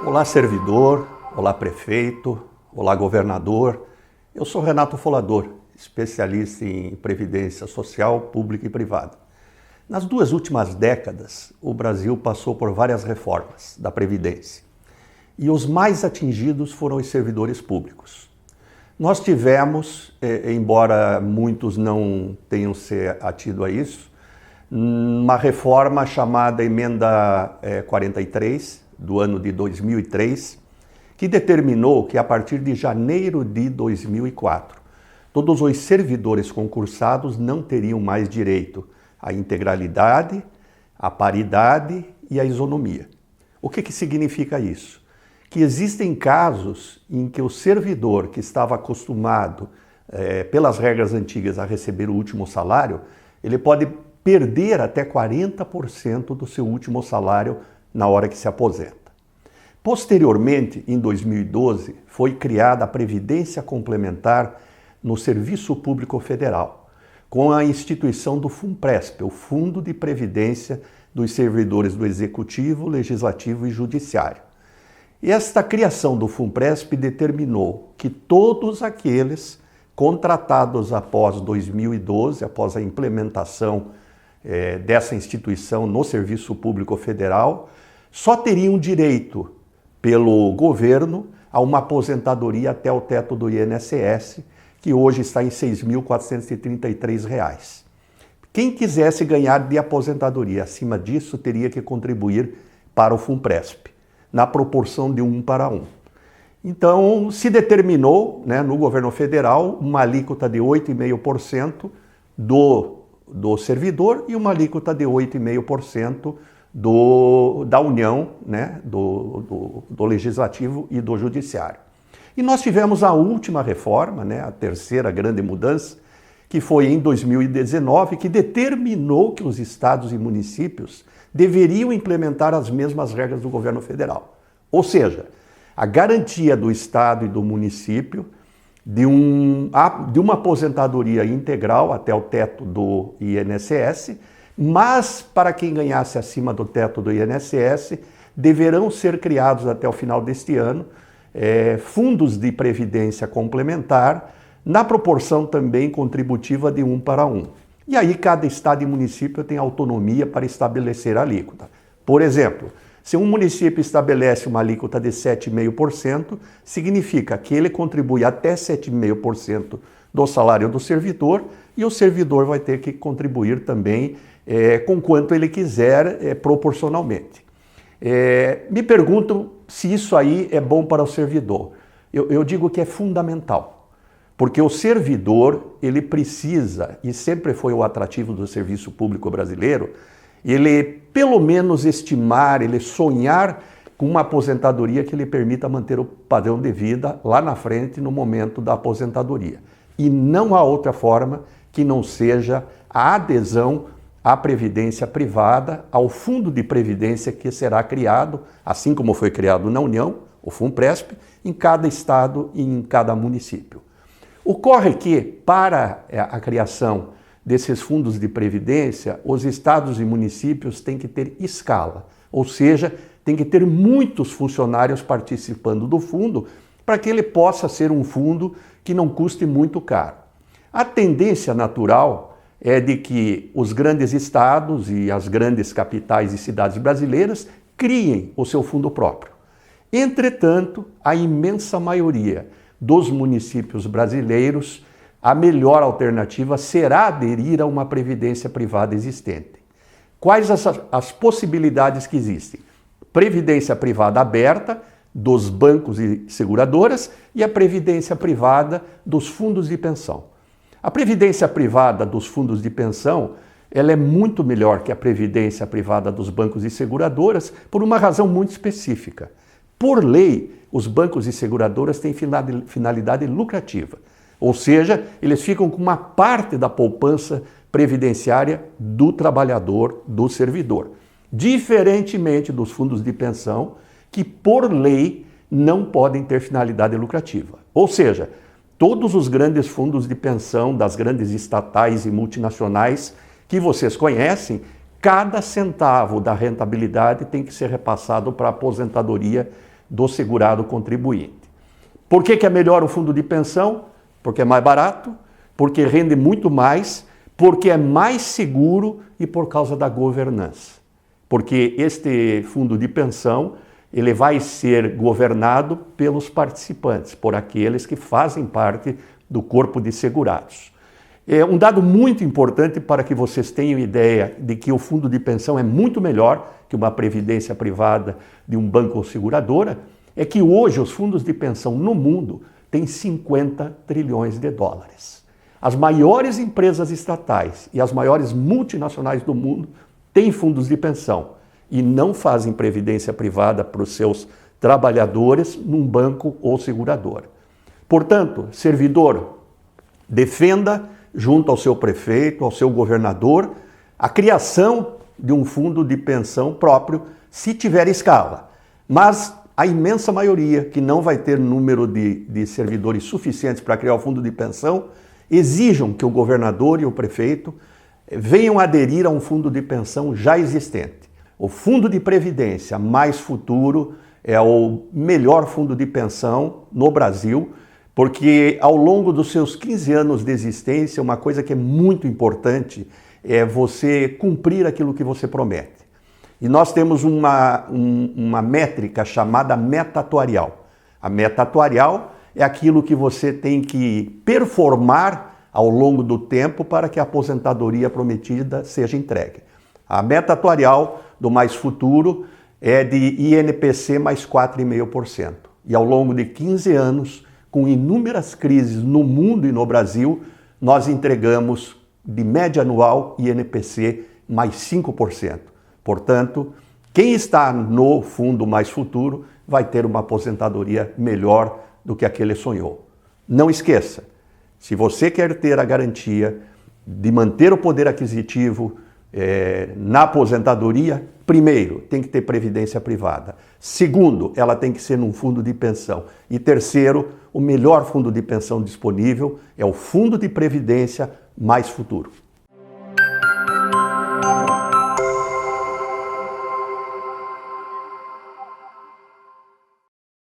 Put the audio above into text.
Olá, servidor, olá, prefeito, olá, governador. Eu sou Renato Folador, especialista em previdência social, pública e privada. Nas duas últimas décadas, o Brasil passou por várias reformas da Previdência e os mais atingidos foram os servidores públicos. Nós tivemos, embora muitos não tenham se atido a isso, uma reforma chamada Emenda 43, do ano de 2003, que determinou que a partir de janeiro de 2004, todos os servidores concursados não teriam mais direito à integralidade, à paridade e à isonomia. O que significa isso? Que existem casos em que o servidor que estava acostumado, pelas regras antigas, a receber o último salário, ele pode perder até 40% do seu último salário na hora que se aposenta. Posteriormente, em 2012, foi criada a Previdência Complementar no Serviço Público Federal, com a instituição do FUNPRESP, o Fundo de Previdência dos Servidores do Executivo, Legislativo e Judiciário. E esta criação do FUNPRESP determinou que todos aqueles contratados após 2012, após a implementação dessa instituição no Serviço Público Federal, só teriam direito pelo governo a uma aposentadoria até o teto do INSS, que hoje está em R$ 6.433. Quem quisesse ganhar de aposentadoria acima disso teria que contribuir para o FUNPRESP, na proporção de 1 para 1. Então, se determinou, no governo federal, uma alíquota de 8,5% do servidor e uma alíquota de 8,5% da União, do Legislativo e do Judiciário. E nós tivemos a última reforma, a terceira grande mudança, que foi em 2019, que determinou que os estados e municípios deveriam implementar as mesmas regras do governo federal. Ou seja, a garantia do estado e do município de uma aposentadoria integral até o teto do INSS, mas para quem ganhasse acima do teto do INSS, deverão ser criados até o final deste ano fundos de previdência complementar, na proporção também contributiva de 1 para 1. E aí cada estado e município tem autonomia para estabelecer a alíquota. Por exemplo, se um município estabelece uma alíquota de 7,5%, significa que ele contribui até 7,5% do salário do servidor e o servidor vai ter que contribuir também com quanto ele quiser proporcionalmente. Me perguntam se isso aí é bom para o servidor. Eu digo que é fundamental, porque o servidor, ele precisa, e sempre foi o atrativo do serviço público brasileiro, ele pelo menos estimar, ele sonhar com uma aposentadoria que lhe permita manter o padrão de vida lá na frente no momento da aposentadoria. E não há outra forma que não seja a adesão à previdência privada, ao fundo de previdência que será criado, assim como foi criado na União, o FUNPRESP, em cada estado e em cada município. Ocorre que, para a criação desses fundos de previdência, os estados e municípios têm que ter escala, ou seja, tem que ter muitos funcionários participando do fundo para que ele possa ser um fundo que não custe muito caro. A tendência natural é de que os grandes estados e as grandes capitais e cidades brasileiras criem o seu fundo próprio. Entretanto, a imensa maioria dos municípios brasileiros, a melhor alternativa será aderir a uma previdência privada existente. Quais as possibilidades que existem? Previdência privada aberta dos bancos e seguradoras e a previdência privada dos fundos de pensão. A previdência privada dos fundos de pensão, ela é muito melhor que a previdência privada dos bancos e seguradoras por uma razão muito específica. Por lei, os bancos e seguradoras têm finalidade lucrativa, ou seja, eles ficam com uma parte da poupança previdenciária do trabalhador, do servidor, diferentemente dos fundos de pensão, que por lei não podem ter finalidade lucrativa. Ou seja, todos os grandes fundos de pensão das grandes estatais e multinacionais que vocês conhecem, cada centavo da rentabilidade tem que ser repassado para a aposentadoria do segurado contribuinte. Por que é melhor o fundo de pensão? Porque é mais barato, porque rende muito mais, porque é mais seguro e por causa da governança. Porque este fundo de pensão, ele vai ser governado pelos participantes, por aqueles que fazem parte do corpo de segurados. É um dado muito importante para que vocês tenham ideia de que o fundo de pensão é muito melhor que uma previdência privada de um banco ou seguradora, é que hoje os fundos de pensão no mundo têm 50 trilhões de dólares. As maiores empresas estatais e as maiores multinacionais do mundo têm fundos de pensão e não fazem previdência privada para os seus trabalhadores num banco ou seguradora. Portanto, servidor, defenda junto ao seu prefeito, ao seu governador, a criação de um fundo de pensão próprio, se tiver escala. Mas a imensa maioria, que não vai ter número de servidores suficientes para criar o fundo de pensão, exijam que o governador e o prefeito venham aderir a um fundo de pensão já existente. O Fundo de Previdência Mais Futuro é o melhor fundo de pensão no Brasil, porque ao longo dos seus 15 anos de existência, uma coisa que é muito importante é você cumprir aquilo que você promete. E nós temos uma métrica chamada meta atuarial. A meta atuarial é aquilo que você tem que performar ao longo do tempo para que a aposentadoria prometida seja entregue. A meta atuarial do Mais Futuro é de INPC mais 4,5%. E ao longo de 15 anos, com inúmeras crises no mundo e no Brasil, nós entregamos de média anual INPC mais 5%. Portanto, quem está no Fundo Mais Futuro vai ter uma aposentadoria melhor do que aquele sonhou. Não esqueça, se você quer ter a garantia de manter o poder aquisitivo na aposentadoria, primeiro, tem que ter previdência privada. Segundo, ela tem que ser num fundo de pensão. E terceiro, o melhor fundo de pensão disponível é o Fundo de Previdência Mais Futuro.